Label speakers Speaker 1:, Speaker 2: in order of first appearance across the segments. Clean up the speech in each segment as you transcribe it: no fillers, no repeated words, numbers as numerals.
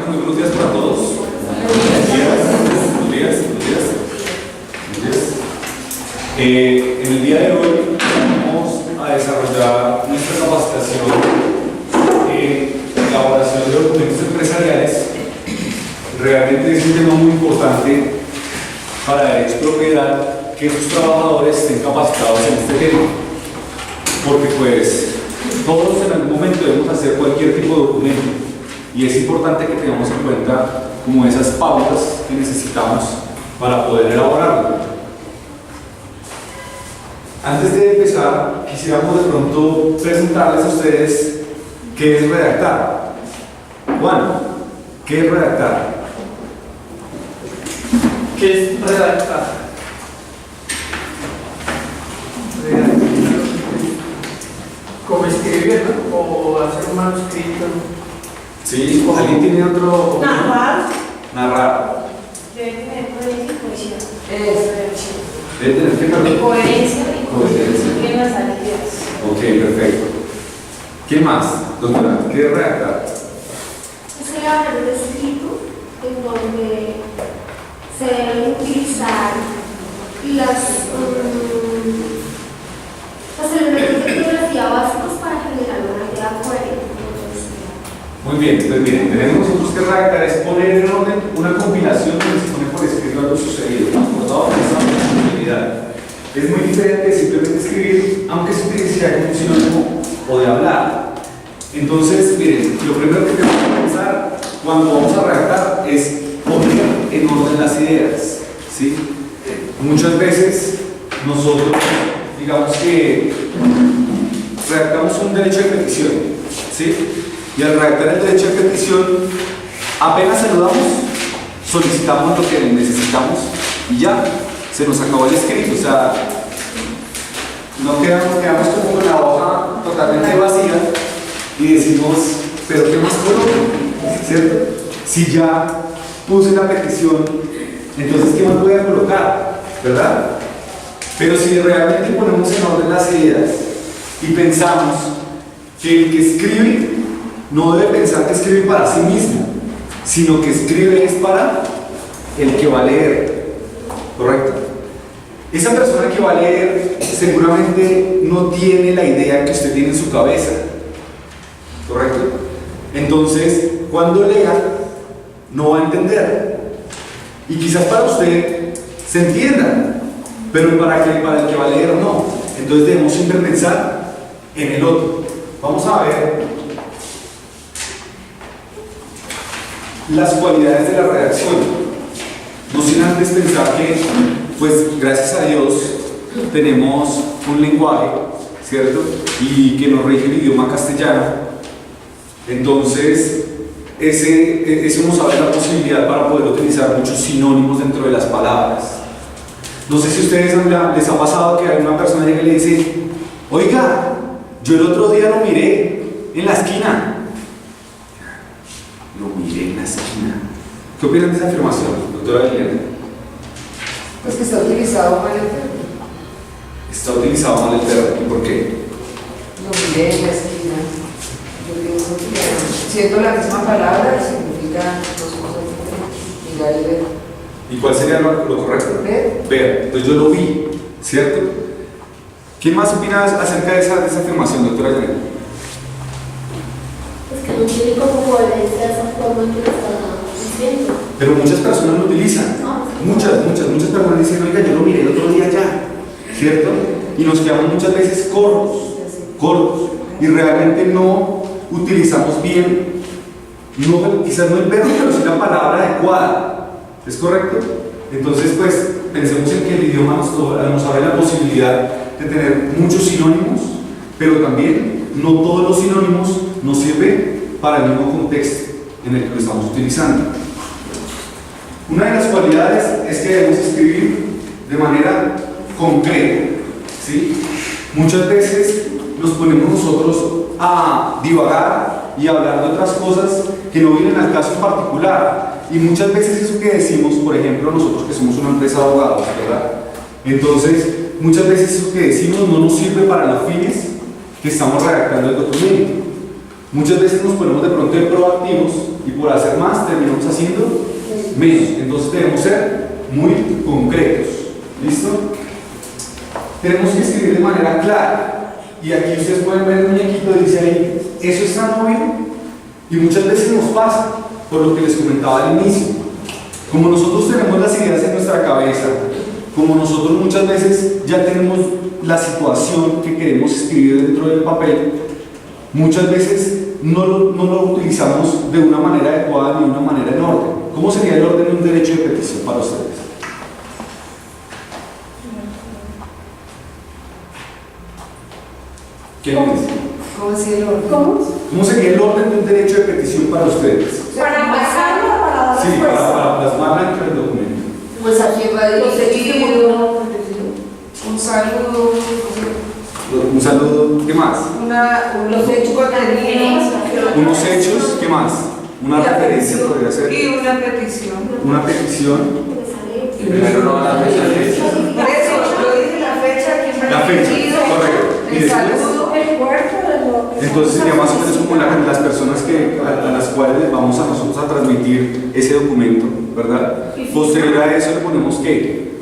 Speaker 1: muy buenos días para todos. Buenos días. En el día de hoy vamos a desarrollar nuestra capacitación en elaboración de documentos empresariales. Realmente es un tema muy importante para la expropiedad que sus trabajadores estén capacitados en este tema, porque pues todos en algún momento debemos hacer cualquier tipo de documento y es importante que tengamos en cuenta como esas pautas que necesitamos para poder elaborarlo. Antes de empezar, quisiéramos de pronto presentarles a ustedes qué es redactar. Juan, ¿qué es redactar?
Speaker 2: ¿Qué es redactar? Como escribir, ¿no? O hacer un manuscrito.
Speaker 1: Sí, ¿alguien tiene otro?
Speaker 3: Narrar.
Speaker 1: Narrar.
Speaker 3: Debe tener coherencia y cohesión.
Speaker 1: Debe tener que perder.
Speaker 3: Coherencia y
Speaker 1: Coherencia.
Speaker 3: cohesión en las ideas.
Speaker 1: Ok, perfecto. ¿Qué más, doctora? ¿Qué es redactar?
Speaker 4: Es elaborar un escrito en donde se deben utilizar los elementos de tipografía básicos para generar una idea coherente.
Speaker 1: Muy bien, pues miren, tenemos nosotros que redactar es poner en orden una compilación donde se pone por escrito algo sucedido, transportado por esa posibilidad. Es muy diferente de simplemente escribir, aunque se utilice algo un sinónimo o de hablar. Entonces, miren, lo primero que tenemos que pensar cuando vamos a redactar es poner en orden las ideas, ¿sí? Muchas veces nosotros, digamos que redactamos un derecho de petición, ¿sí? Y al redactar el derecho de petición, apenas saludamos, solicitamos lo que necesitamos y ya, se nos acabó el escrito. O sea, no quedamos como con la hoja totalmente vacía y decimos, pero ¿qué más coloco? ¿Cierto? Si ya puse la petición, entonces ¿qué más voy a colocar? ¿Verdad? Pero si realmente ponemos en orden las ideas y pensamos que el que escribe no debe pensar que escribe para sí mismo, sino que escribe es para el que va a leer, ¿correcto? Esa persona que va a leer seguramente no tiene la idea que usted tiene en su cabeza, ¿correcto? Entonces, cuando lea, no va a entender. Y quizás para usted se entienda, pero para el que va a leer no. Entonces debemos siempre pensar en el otro. Vamos a ver las cualidades de la redacción. No sin antes pensar que, pues gracias a Dios, tenemos un lenguaje, ¿cierto? Y que nos rige el idioma castellano. Entonces, eso nos abre la posibilidad para poder utilizar muchos sinónimos dentro de las palabras. No sé si a ustedes les ha pasado que alguna persona llega y le dice, oiga, yo el otro día lo miré en la esquina. Lo miré en la esquina. ¿Qué opinan de esa afirmación, doctora Liliana?
Speaker 5: Pues que está utilizado mal el término.
Speaker 1: Está utilizado mal el término. ¿Y por qué?
Speaker 5: Lo miré en la esquina. Yo pienso que siendo la misma palabra significa dos cosas diferentes. Mirar y ver.
Speaker 1: ¿Y cuál sería lo correcto?
Speaker 5: Ver.
Speaker 1: Ver. Entonces yo lo vi, ¿cierto? ¿Quién más opina acerca de esa afirmación, doctora Liliana?
Speaker 4: Es que no tiene como coherencia esa forma en que lo están diciendo.
Speaker 1: Pero muchas personas lo utilizan. Muchas personas dicen, oiga, yo lo miré el otro día ya, ¿cierto? Y nos quedamos muchas veces cortos, y realmente no utilizamos bien, quizás no el verbo, pero sí la palabra adecuada. ¿Es correcto? Entonces, pues, pensemos en que el idioma nos abre la posibilidad de tener muchos sinónimos, pero también no todos los sinónimos nos sirven para el mismo contexto en el que lo estamos utilizando. Una de las cualidades es que debemos escribir de manera concreta, ¿sí? Muchas veces nos ponemos nosotros a divagar y a hablar de otras cosas que no vienen al caso en particular. Y muchas veces eso que decimos, por ejemplo, nosotros que somos una empresa de abogados, ¿verdad? Entonces, muchas veces eso que decimos no nos sirve para los fines que estamos redactando el documento. Muchas veces nos ponemos de pronto de proactivos y por por hacer más terminamos haciendo menos. Entonces debemos ser muy concretos. ¿Listo? Tenemos que escribir de manera clara. Y aquí ustedes pueden ver el muñequito, dice ahí, eso es tan obvio. Y muchas veces nos pasa, por lo que les comentaba al inicio. Como nosotros tenemos las ideas en nuestra cabeza, como nosotros muchas veces ya tenemos la situación que queremos escribir dentro del papel, muchas veces no lo utilizamos de una manera adecuada ni de una manera en orden. ¿Cómo sería el orden de un derecho de petición para ustedes? ¿Qué piensan?
Speaker 5: ¿Cómo así el orden?
Speaker 1: ¿Cómo sería el orden de un derecho de petición para ustedes?
Speaker 4: Para pasarlo o para dar
Speaker 1: Sí,
Speaker 4: respuesta.
Speaker 1: para plasmarla dentro del documento.
Speaker 5: Pues aquí va
Speaker 4: Los hechos que
Speaker 5: dirigido un saludo,
Speaker 1: Un saludo, ¿qué más?
Speaker 5: los hechos contenidos,
Speaker 1: Unos hechos, ¿qué más? Una referencia podría ser.
Speaker 5: y una petición.
Speaker 1: Una petición.
Speaker 6: Primero no la fecha de hecho.
Speaker 5: Por eso yo dije la fecha, quién fue
Speaker 1: La fecha,
Speaker 5: dirigido,
Speaker 1: correcto. ¿Y
Speaker 5: el
Speaker 1: después?
Speaker 5: saludo.
Speaker 4: El cuerpo de lo que
Speaker 1: Entonces sería más o menos como las personas a las cuales les vamos a nosotros a transmitir ese documento, ¿verdad? Posterior a eso le ponemos ¿qué?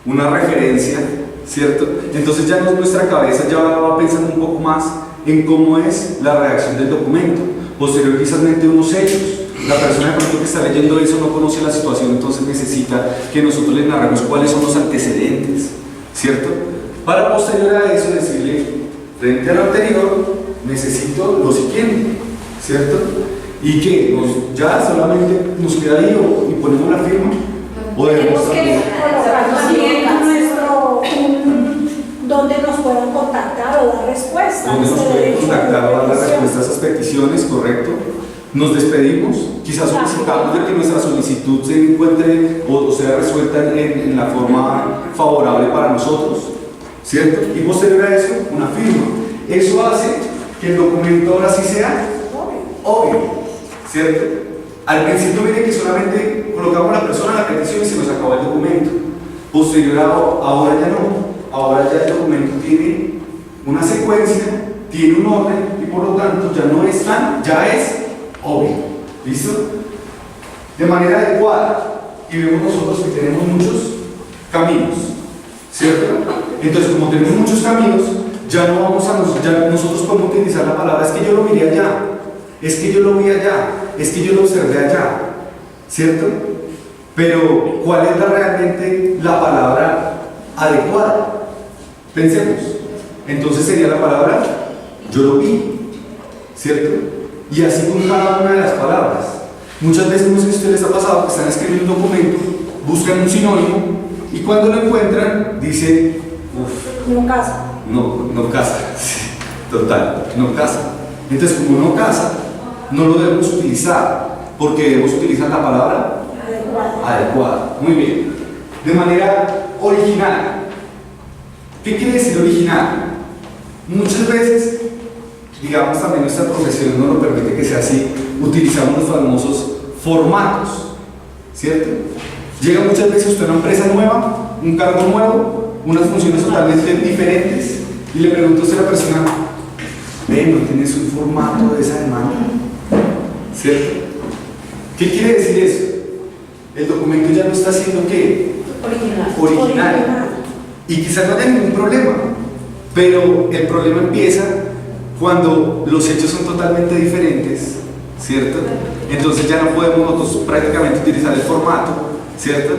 Speaker 1: Una referencia, ¿cierto? Entonces ya nuestra cabeza ya va pensando un poco más en cómo es la redacción del documento. Posterior quizás unos hechos. La persona de pronto que está leyendo eso no conoce la situación, entonces necesita que nosotros le narremos cuáles son los antecedentes, ¿cierto? Para posterior a eso decirle, frente a lo anterior, necesito lo siguiente, ¿cierto? Y que ya solamente nos queda ahí y ponemos la firma, o debemos
Speaker 4: tenemos que
Speaker 1: también.
Speaker 4: colocar también nuestro donde nos puedan contactar o dar respuesta.
Speaker 1: Donde nos pueden contactar o dar las respuestas a esas peticiones, correcto. Nos despedimos, quizás solicitamos de que nuestra solicitud se encuentre o sea resuelta en la forma favorable para nosotros, ¿cierto? Y posterior a eso, una firma. Eso hace que el documento ahora sí sea obvio, ¿cierto? Al principio viene que solamente colocamos a la persona la petición y se nos acabó el documento. Posterior a ahora ya no. Ahora ya el documento tiene una secuencia, tiene un orden y por lo tanto ya no es ya es obvio. ¿Listo? De manera adecuada. Y vemos nosotros que tenemos muchos caminos, ¿cierto? Entonces, como tenemos muchos caminos, ya no vamos ya nosotros podemos utilizar la palabra es que yo lo miré allá, es que yo lo vi allá, es que yo lo observé allá, ¿cierto? Pero, ¿cuál es realmente la palabra adecuada? Pensemos. Entonces sería la palabra yo lo vi, ¿cierto? Y así con cada una de las palabras. Muchas veces, no sé si a ustedes les ha pasado que están escribiendo un documento, buscan un sinónimo y cuando lo encuentran dicen, uff,
Speaker 4: No casa.
Speaker 1: no casa, sí, total, no casa. Entonces, como no casa, no lo debemos utilizar, porque debemos utilizar la palabra adecuada. Muy bien. De manera original. ¿Qué quiere decir original? Muchas veces, digamos también nuestra profesión no nos permite que sea así, utilizamos los famosos formatos, ¿cierto? Llega muchas veces usted a una empresa nueva, un cargo nuevo, unas funciones totalmente diferentes, y le pregunta a usted a la persona, ve, ¿no tienes un formato de esa demanda? ¿Cierto? ¿Qué quiere decir eso? El documento ya no está siendo ¿qué? Original. Y quizás no haya ningún problema, pero el problema empieza cuando los hechos son totalmente diferentes, ¿cierto? Entonces ya no podemos nosotros prácticamente utilizar el formato, ¿cierto?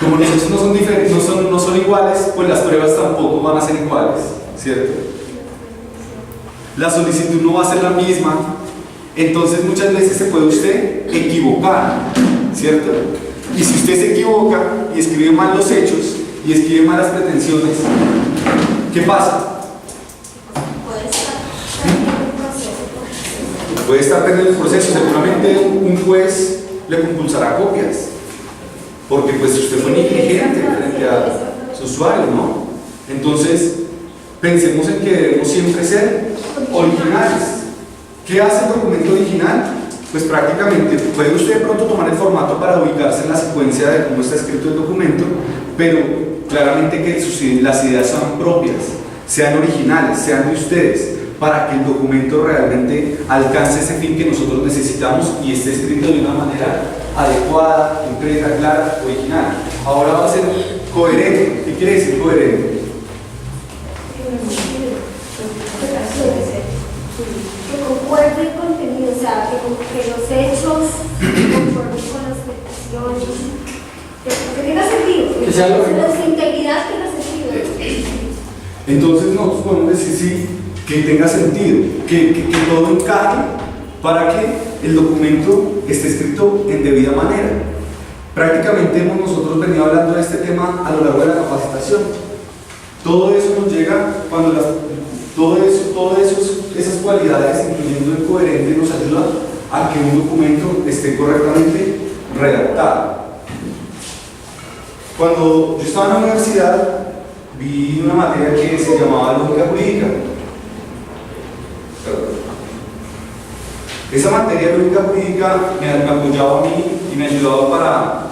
Speaker 1: Como los hechos no son diferentes, no son iguales, pues las pruebas tampoco van a ser iguales, ¿cierto? La solicitud no va a ser la misma, entonces muchas veces se puede usted equivocar, ¿cierto? Y si usted se equivoca y escribe mal los hechos y escribe mal las pretensiones, ¿qué pasa? Puede estar perdiendo el proceso. Seguramente un juez le compulsará copias, porque pues usted fue negligente frente a su usuario, ¿no? Entonces, pensemos en que debemos siempre ser originales. ¿Qué hace el documento original? Pues prácticamente puede usted de pronto tomar el formato para ubicarse en la secuencia de cómo está escrito el documento, pero claramente que las ideas sean propias, sean originales, sean de ustedes, para que el documento realmente alcance ese fin que nosotros necesitamos y esté escrito de una manera adecuada, concreta, clara, original. Ahora va a ser coherente. ¿Qué quiere decir coherente?
Speaker 7: Que concuerde el contenido, o sea, que los hechos concuerden con las peticiones, que tenga sentido,
Speaker 2: Que sea lógico.
Speaker 7: la integridad tenga sentido.
Speaker 1: Entonces nosotros podemos decir sí, que tenga sentido, que todo encaje para que el documento esté escrito en debida manera. Prácticamente hemos nosotros venido hablando de este tema a lo largo de la capacitación. Todo eso nos llega cuando esas cualidades, incluyendo el coherente, nos ayudan a que un documento esté correctamente redactado. Cuando yo estaba en la universidad, vi una materia que se llamaba lógica jurídica. Esa materia de lógica jurídica me apoyaba a mí y me ayudaba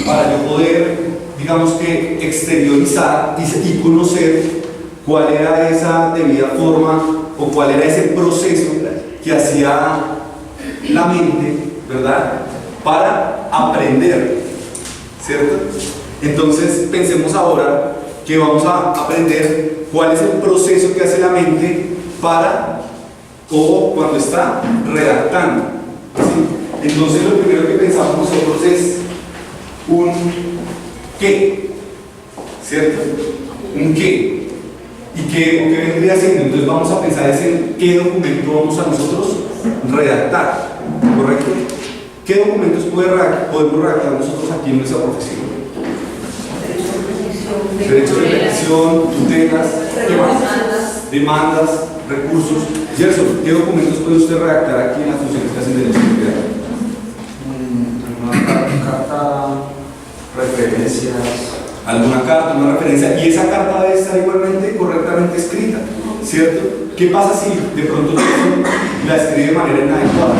Speaker 1: para yo poder, digamos que, exteriorizar y conocer cuál era esa debida forma o cuál era ese proceso que hacía la mente, ¿verdad?, para aprender, ¿cierto? Entonces pensemos ahora que vamos a aprender cuál es el proceso que hace la mente para o cuando está redactando, ¿sí? Entonces lo primero que pensamos nosotros es un qué, ¿cierto? Un qué. ¿Y qué vendría siendo? Entonces vamos a pensar en qué documento vamos a nosotros redactar, ¿correcto? ¿Qué documentos podemos redactar nosotros aquí en nuestra profesión? Derecho de petición, tutelas, ¿qué más? Demandas, recursos. Gerson, ¿qué documentos puede usted redactar aquí en las funciones que hacen derecho de propiedad?
Speaker 6: Una carta, referencias.
Speaker 1: Alguna carta, una referencia, y esa carta debe estar igualmente correctamente escrita, ¿cierto? ¿Qué pasa si de pronto Gerson la escribe de manera inadecuada?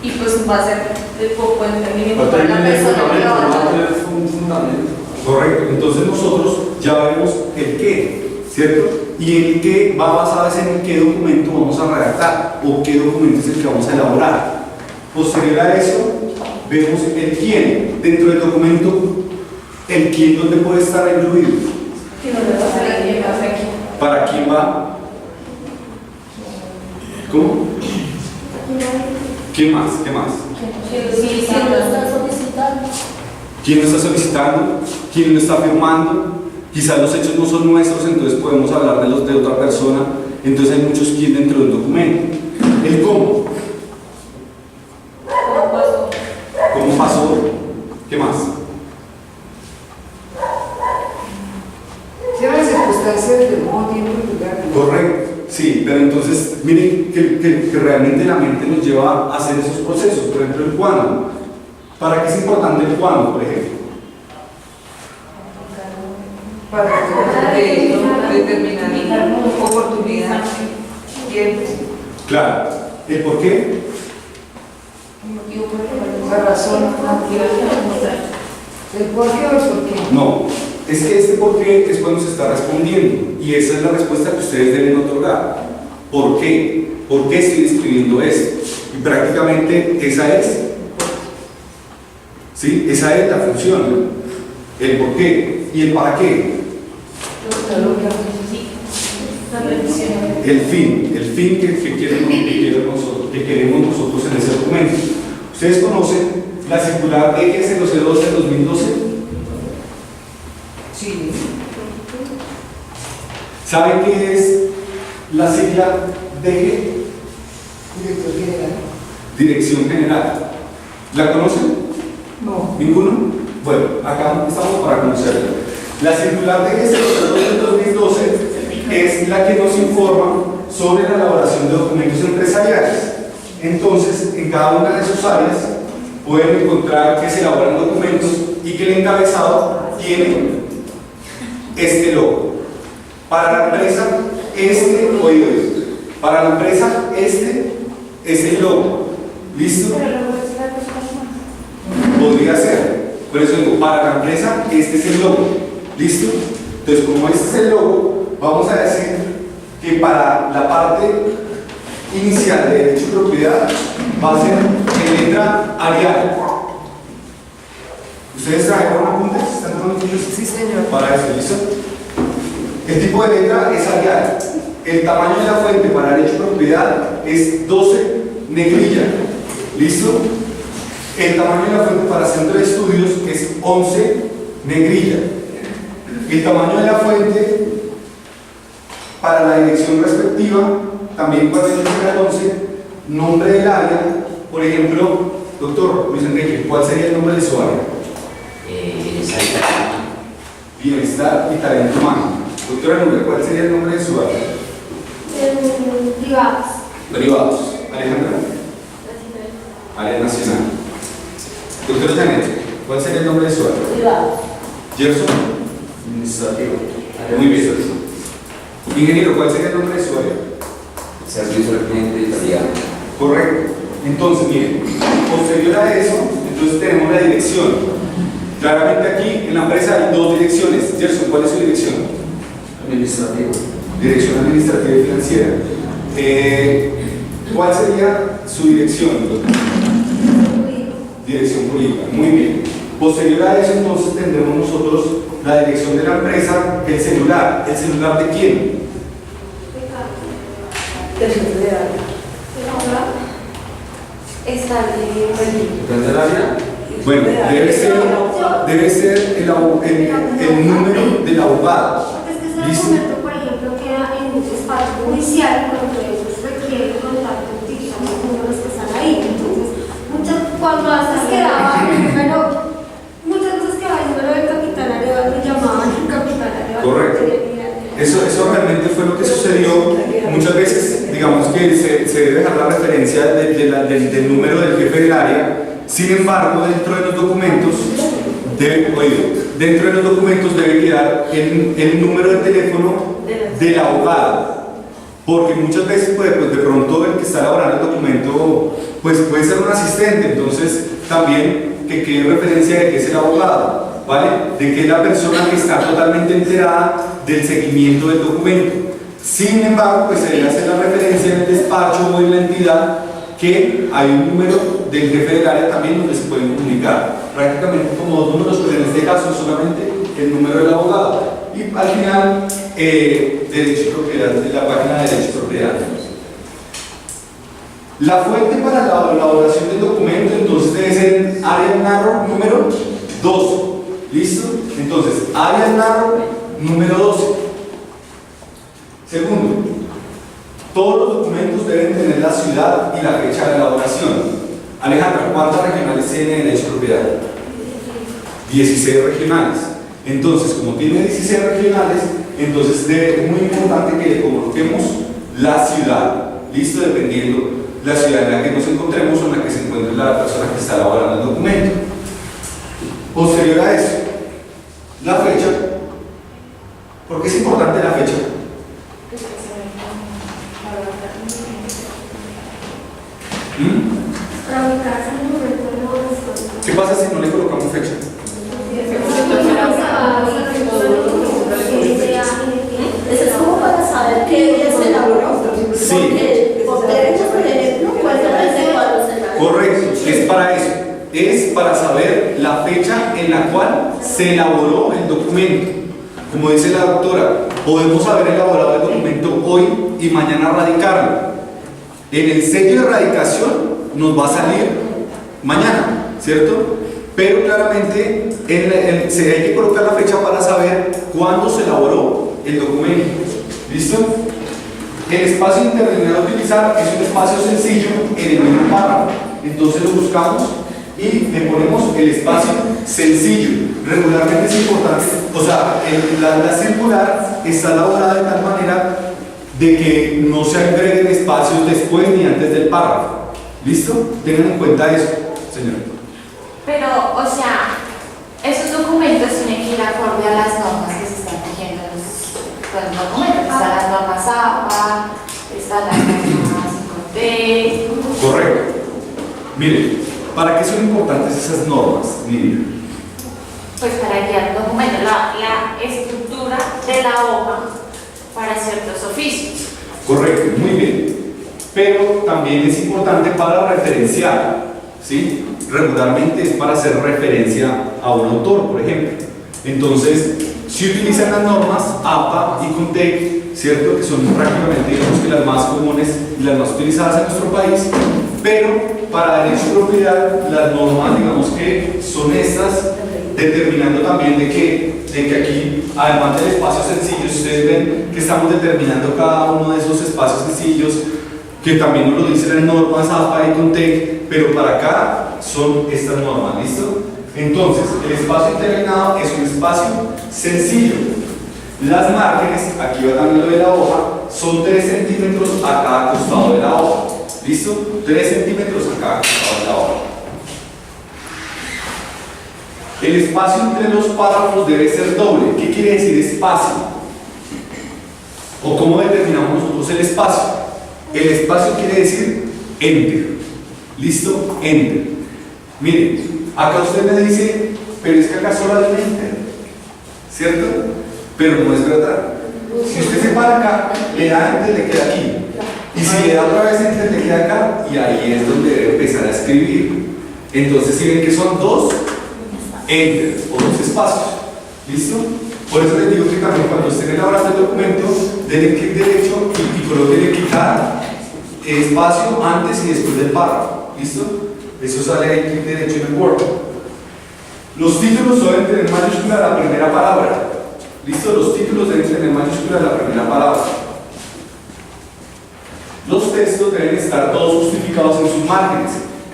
Speaker 3: Y pues va a ser de poco entendimiento para la persona que lo va a leer.
Speaker 6: Un fundamento.
Speaker 1: Correcto, entonces nosotros ya vemos el qué, ¿cierto? Y el qué va basado en qué documento vamos a redactar o qué documento es el que vamos a elaborar. Posterior a eso, vemos el quién. Dentro del documento, el quién, ¿dónde puede estar incluido? ¿Para quién va? ¿Cómo? ¿Quién más? ¿Qué más? ¿Quién lo está solicitando? ¿Quién lo está firmando? Quizás los hechos no son nuestros, entonces podemos hablar de los de otra persona. Entonces hay muchos quién dentro del documento. El cómo. ¿Cómo pasó? ¿Qué más?
Speaker 5: Cierran circunstancias del modo, tiempo y lugar.
Speaker 1: Correcto, sí, pero entonces miren que realmente la mente nos lleva a hacer esos procesos. Por ejemplo, el cuándo. ¿Para qué es importante el cuándo, por ejemplo?
Speaker 5: Para determinar oportunidad, tiempo,
Speaker 1: Claro. ¿El por qué?
Speaker 5: la razón, el por qué o el por qué.
Speaker 1: No, es que este por qué es cuando se está respondiendo y esa es la respuesta que ustedes deben otorgar. ¿Por qué? ¿Por qué estoy escribiendo esto? Y prácticamente esa es. ¿Sí? Esa es la función. El por qué y el para qué. El fin que queremos nosotros en ese documento. ¿Ustedes conocen la circular EG 002 del 2012?
Speaker 5: Sí.
Speaker 1: ¿Saben qué es la sigla DG?
Speaker 5: Director general.
Speaker 1: Dirección General. ¿La conocen?
Speaker 5: No.
Speaker 1: ¿Ninguno? Bueno, acá estamos para conocerla. La circular DG 002 del 2012 es la que nos informa sobre la elaboración de documentos empresariales. Entonces, en cada una de sus áreas pueden encontrar que se elaboran documentos y que el encabezado tiene este logo. Para la empresa, para la empresa, este es el logo. ¿Listo? Podría ser. Por eso digo, para la empresa, este es el logo. ¿Listo? Entonces, como este es el logo, vamos a decir que para la parte inicial de derecho de propiedad va a ser en letra Arial. ¿Ustedes trajeron apuntes? ¿Están tomando apuntes?
Speaker 5: Sí, señor.
Speaker 1: Para eso, ¿listo? El tipo de letra es Arial. El tamaño de la fuente para derecho de propiedad es 12 negrilla. ¿Listo? El tamaño de la fuente para centro de estudios es 11 negrilla. El tamaño de la fuente para la dirección respectiva, también cuando dice 11, nombre del área, por ejemplo, doctor Luis Enrique, ¿cuál sería el nombre de su área? Bienestar y talento humano. Doctora Nubia, ¿cuál sería el nombre de su área?
Speaker 7: Privados.
Speaker 1: Privados. Alejandra. Área nacional. Doctor Janet, ¿cuál sería el nombre de su área?
Speaker 3: Privado.
Speaker 1: Gerson.
Speaker 6: Administrativo.
Speaker 1: Muy bien. Ingeniero, ¿cuál sería el nombre de su área?
Speaker 6: Servicio al cliente italiano.
Speaker 1: Correcto. Entonces, miren, posterior a eso, entonces tenemos la dirección. Claramente aquí en la empresa hay dos direcciones. Gerson, ¿cuál es su dirección?
Speaker 6: Administrativo.
Speaker 1: Dirección administrativa y financiera. ¿Cuál sería su dirección, doctor? Dirección jurídica. Muy bien. Posterior a eso, entonces tendremos nosotros la dirección de la empresa, el celular. ¿El celular de quién?
Speaker 3: Está bien.
Speaker 6: ¿Depende del área?
Speaker 1: Bueno, debe ser el número del abogado.
Speaker 7: Porque es que ese
Speaker 1: ¿Listo?
Speaker 7: documento, por ejemplo, queda en un espacio judicial cuando ellos requieren contacto utilizando los números que están ahí. Entonces, cuando antes quedaba el número, muchas veces quedaba el número del capitán Arevalo y llamaban al capitán Arevalo.
Speaker 1: Correcto. Eso realmente fue lo que sucedió. Muchas veces, digamos que se debe dejar la referencia del número del jefe del área. Sin embargo, dentro de los documentos debe quedar el número de teléfono del abogado. Porque muchas veces pues de pronto el que está elaborando el documento pues puede ser un asistente, entonces también que quede referencia de que es el abogado, ¿vale? De que es la persona que está totalmente enterada del seguimiento del documento. Sin embargo, pues se debe hacer la referencia en el despacho o en la entidad que hay un número del jefe del área también donde se pueden comunicar. Prácticamente como dos números, pero en este caso solamente el número del abogado. Y al final, derecho y propiedad, la página de derecho y propiedad. La fuente para la elaboración del documento entonces debe ser área narro número 12. ¿Listo? Entonces, área narro número 12. Segundo, todos los documentos deben tener la ciudad y la fecha de elaboración. Alejandra, ¿cuántas regionales tiene derecho de propiedad? 16 regionales. Entonces, como tiene 16 regionales, entonces es muy importante que le coloquemos la ciudad. ¿Listo? Dependiendo la ciudad en la que nos encontremos o en la que se encuentre la persona que está elaborando el documento. Posterior a eso, la fecha. ¿Por qué es importante la fecha?
Speaker 7: Para ubicarse en el momento de la elaboración.
Speaker 1: ¿Qué pasa si no le colocamos fecha?
Speaker 4: Eso es como para saber qué día se elaboró.
Speaker 1: Sí.
Speaker 4: Porque por derecho, por ejemplo, puede ser desde cuando se elaboró.
Speaker 1: Correcto, es para eso. Es para saber la fecha en la cual se elaboró el documento. Como dice la doctora, podemos haber elaborado el documento hoy y mañana radicarlo. En el sello de radicación nos va a salir mañana, ¿cierto? Pero claramente se hay que colocar la fecha para saber cuándo se elaboró el documento. ¿Listo? El espacio interlineal a utilizar es un espacio sencillo en el mismo párrafo. Entonces lo buscamos y le ponemos el espacio sencillo. Regularmente es importante, o sea, la circular está elaborada de tal manera de que no se agreguen espacios después ni antes del párrafo. ¿Listo? Tengan en cuenta eso, señor.
Speaker 3: Pero, o sea, esos documentos tienen que ir acorde a las normas que se están rigiendo en los documentos. Están las normas APA, están las normas 5T.
Speaker 1: Correcto. Miren, ¿para qué son importantes esas normas? Miren,
Speaker 3: pues para guiar un documento, la estructura de la hoja para ciertos oficios.
Speaker 1: Correcto, muy bien. Pero también es importante para referenciar, ¿sí? Regularmente es para hacer referencia a un autor, por ejemplo. Entonces, si utilizan las normas APA y CONTEC, ¿cierto? Que son prácticamente, digamos, que las más comunes y las más utilizadas en nuestro país, pero para derecho de propiedad, las normas, digamos que son estas, determinando también de que aquí, además del espacio sencillo, ustedes ven que estamos determinando cada uno de esos espacios sencillos, que también nos lo dicen las normas APA y CONTEC, pero para acá son estas normas, ¿listo? Entonces, el espacio interlinado es un espacio sencillo. Las márgenes, aquí va también lo de la hoja, son 3 centímetros a cada costado de la hoja, ¿listo? 3 centímetros a cada costado de la hoja. El espacio entre los párrafos debe ser doble. ¿Qué quiere decir espacio? ¿O cómo determinamos nosotros el espacio? El espacio quiere decir enter. ¿Listo? Enter. Miren, acá usted me dice, pero es que acá solo hay un enter, ¿cierto? Pero no es verdad. Si usted se para acá, le da enter, le queda aquí. Y si le da otra vez enter, le queda acá. Y ahí es donde debe empezar a escribir. Entonces, si ven que son 2 enter o 2 espacios. ¿Listo? Por eso les digo que también cuando estén elaborando el documento, denle clic derecho y coloquen quitar espacio antes y después del párrafo. ¿Listo? Eso sale ahí, clic derecho en el Word. Los títulos deben tener mayúscula la primera palabra. ¿Listo? Los títulos deben tener mayúscula la primera palabra. Los textos deben estar todos justificados en sus márgenes.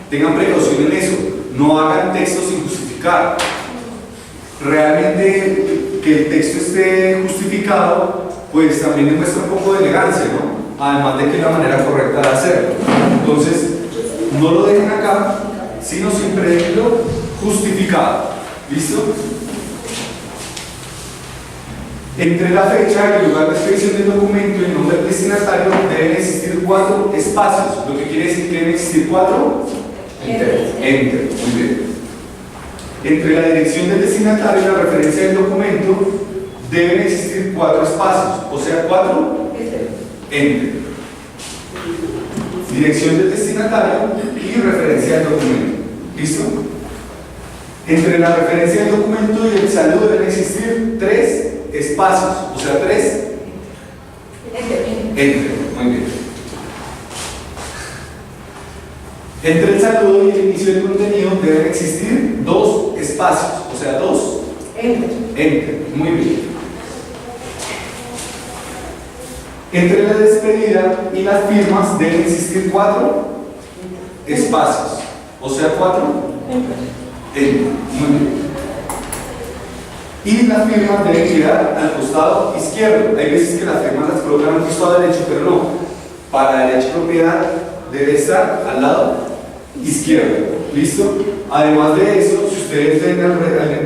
Speaker 1: Tengan precaución en eso. No hagan textos sin justificar. Realmente que el texto esté justificado, pues también demuestra un poco de elegancia, ¿no? Además de que es la manera correcta de hacerlo. Entonces, no lo dejen acá, sino siempre déjenlo justificado. ¿Listo? Entre la fecha y el lugar de expedición del documento y el nombre del destinatario deben existir 4 espacios. Lo que quiere decir que deben existir 4 enter. Muy bien. Entre la dirección del destinatario y la referencia del documento deben existir 4 espacios, o sea, 4 enter. Dirección del destinatario y referencia del documento. ¿Listo? Entre la referencia del documento y el saludo deben existir 3 espacios, o sea, 3 enter. Muy bien. Entre el saludo y el inicio del contenido deben existir 2 espacios, o sea, 2 enter. Muy bien. Entre la despedida y las firmas deben existir 4 espacios, o sea, 4 enter. Muy bien. Y las firmas deben quedar al costado izquierdo. Hay veces que las firmas las colocan al costado derecho, pero no. Para derecho de propiedad debe estar al lado izquierdo. ¿Listo? Además de eso, si ustedes ven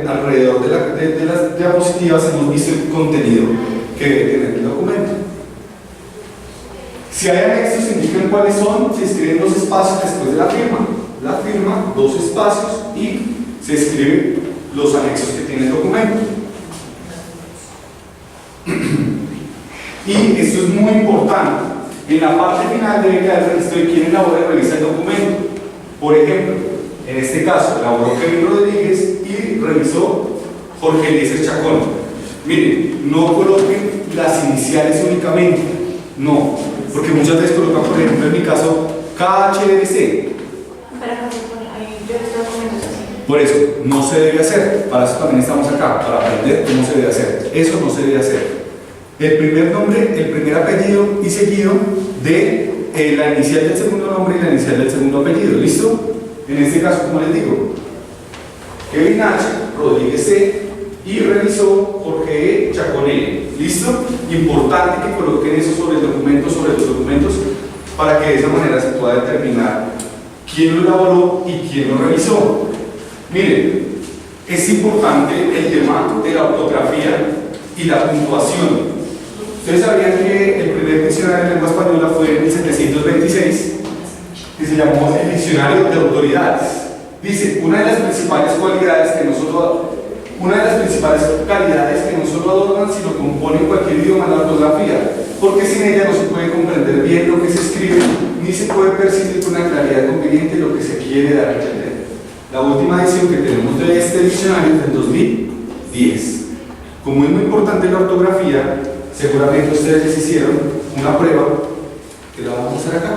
Speaker 1: alrededor de las diapositivas, hemos visto el contenido que debe tener el documento. Si hay anexos, indican cuáles son. Se escriben 2 espacios después de la firma. La firma, 2 espacios y se escriben los anexos que tiene el documento. Y esto es muy importante. En la parte final debe quedar el registro de quién elabora y revisa el documento. Por ejemplo, en este caso, elaboró Kevin Rodríguez y revisó Jorge Eliezer Chacón. Miren, no coloquen las iniciales únicamente. No, porque muchas veces colocan, por ejemplo, en mi caso, KHDC.
Speaker 3: Pero acá se pone, yo estoy documentos así.
Speaker 1: Por eso, no se debe hacer. Para eso también estamos acá, para aprender cómo se debe hacer. Eso no se debe hacer. El primer nombre, el primer apellido y seguido de la inicial del segundo nombre y la inicial del segundo apellido. ¿Listo? En este caso, como les digo, Kevin H. Rodríguez C. y revisó Jorge E. Chacón L. ¿Listo? Importante que coloquen eso sobre el documento, sobre los documentos, para que de esa manera se pueda determinar quién lo elaboró y quién lo revisó. Miren, es importante el tema de la ortografía y la puntuación. Ustedes sabían que el primer diccionario de lengua española fue en 1726, que se llamó el Diccionario de Autoridades. Dice, una de las principales cualidades que no solo una de las principales calidades que no solo adornan, sino componen cualquier idioma, la ortografía, porque sin ella no se puede comprender bien lo que se escribe, ni se puede percibir con una claridad conveniente lo que se quiere dar a entender. La última edición que tenemos de este diccionario es del 2010. Como es muy importante la ortografía, seguramente ustedes les hicieron una prueba que la vamos a hacer acá.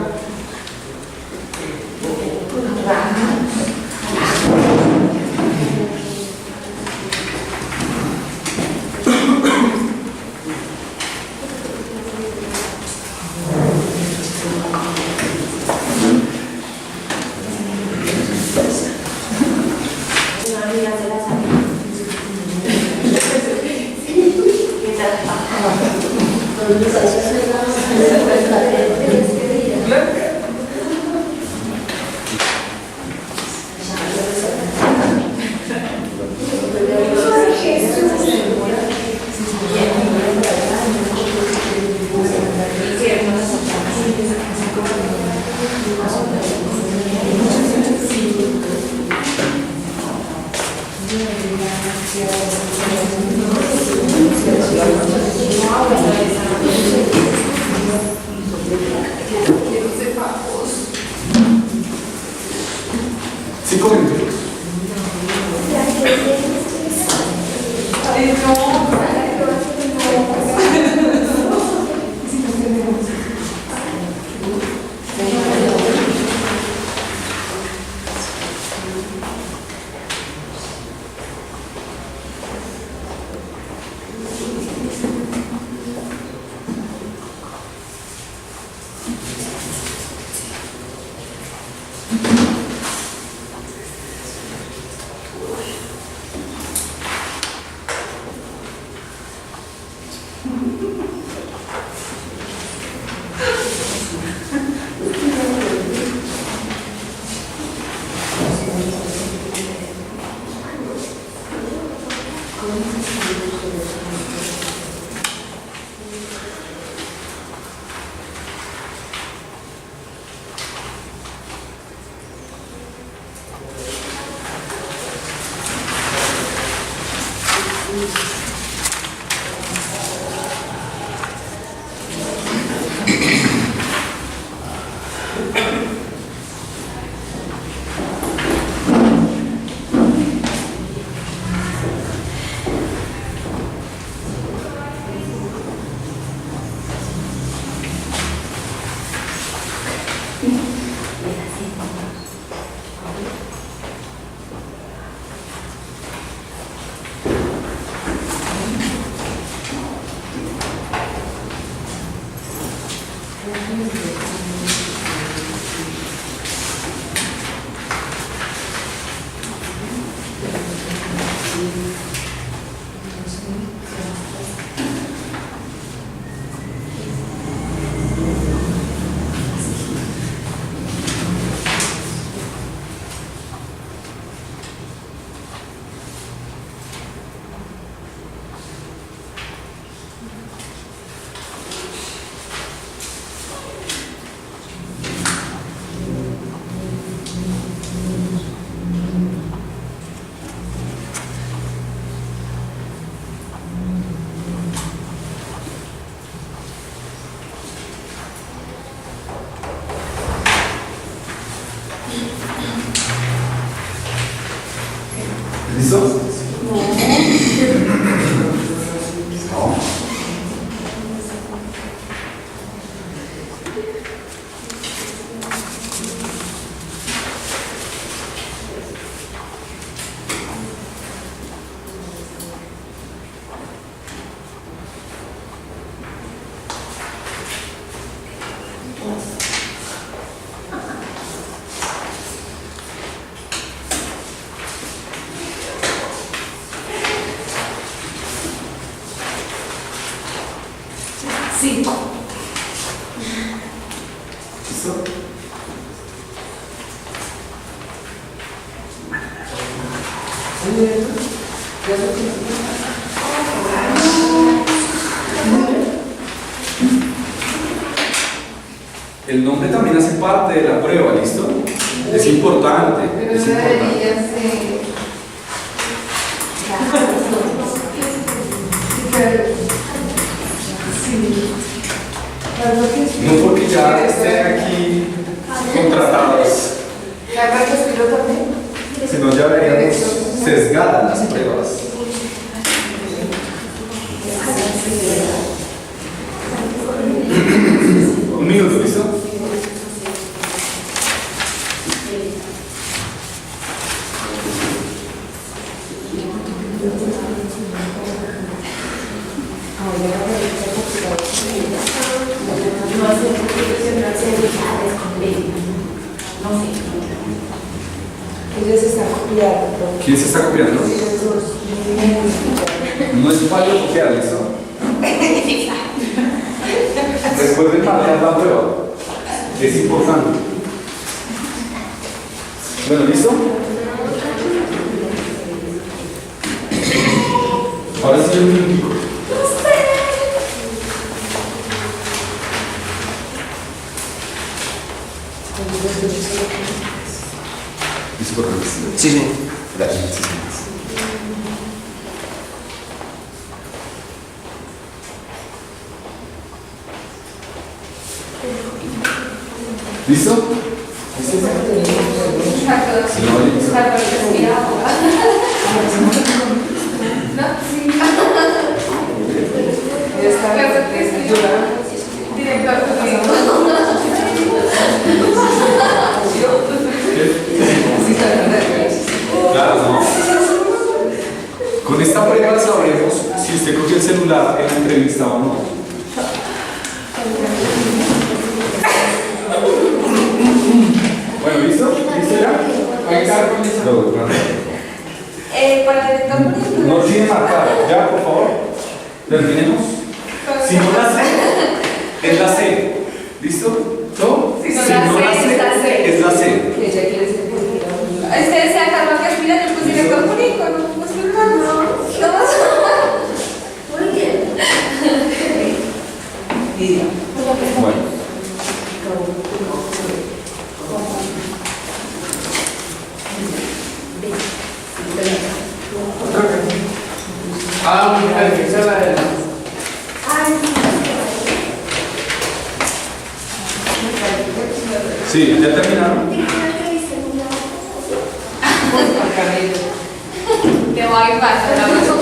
Speaker 1: ¿Listo?
Speaker 3: Cinco.
Speaker 1: ¿Listo? El nombre también hace parte de la prueba, ¿listo? Es importante.
Speaker 5: Pero
Speaker 1: Es
Speaker 5: no
Speaker 1: importante.
Speaker 5: debería ser.
Speaker 1: No porque ya estén aquí contratados,
Speaker 5: ¿Carga que escribo también?
Speaker 1: sino ya veríamos sesgadas las pruebas. Un minuto, ¿listo?
Speaker 5: Ellos se están copiando.
Speaker 1: ¿Quién se está copiando? No es fallo copiar, ¿listo? Recuerden marcar la prueba. Es importante. Bueno, ¿listo? Ahora sí un minutico. Disculpen.
Speaker 6: Sí, sí.
Speaker 1: Gracias. ¿Listo? ¿Listo? Si no, listo.
Speaker 5: Ya está.
Speaker 1: Claro, no. Con esta prueba sabremos si usted cogió el celular en la entrevista o no. Bueno, ¿listo? ¿Listo ya? No,
Speaker 7: Para el director político.
Speaker 1: no tiene marcado. Ya, por favor. Terminemos. Si no la C, es la C. ¿Listo? ¿No?
Speaker 7: Si no la C, es la C.
Speaker 1: Es la C.
Speaker 5: Que ella quiere ser política.
Speaker 7: Ustedes se acaban que aspiran el director político, no pues no. Muy bien.
Speaker 1: Bueno.
Speaker 2: Ah, muy bien, esa es la de
Speaker 1: Sí, ¿ya terminaron?
Speaker 7: Te voy a ir paso, la paso.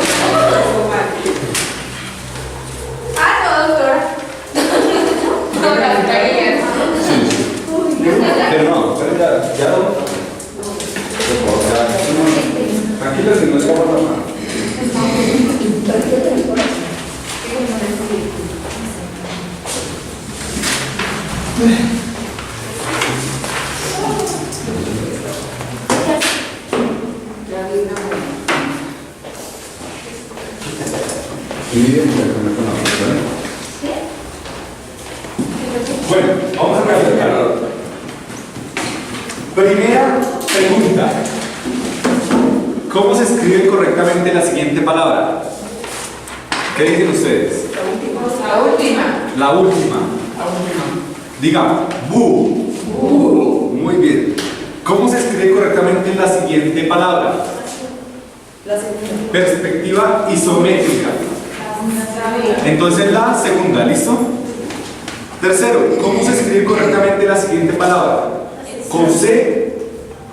Speaker 7: Ah, no, doctora. No, la caía.
Speaker 1: Pero no, pero ya no. Por favor, ya. Tranquilo, si no es como nada. Bueno, vamos a practicar. Primera pregunta. ¿Cómo se escribe correctamente la siguiente palabra? ¿Qué dicen ustedes?
Speaker 5: La última.
Speaker 1: La última. Diga, bu. Muy bien. ¿Cómo se escribe correctamente la siguiente palabra? Perspectiva isométrica. Entonces la segunda, ¿listo? Tercero, ¿cómo se escribe correctamente la siguiente palabra? ¿Con C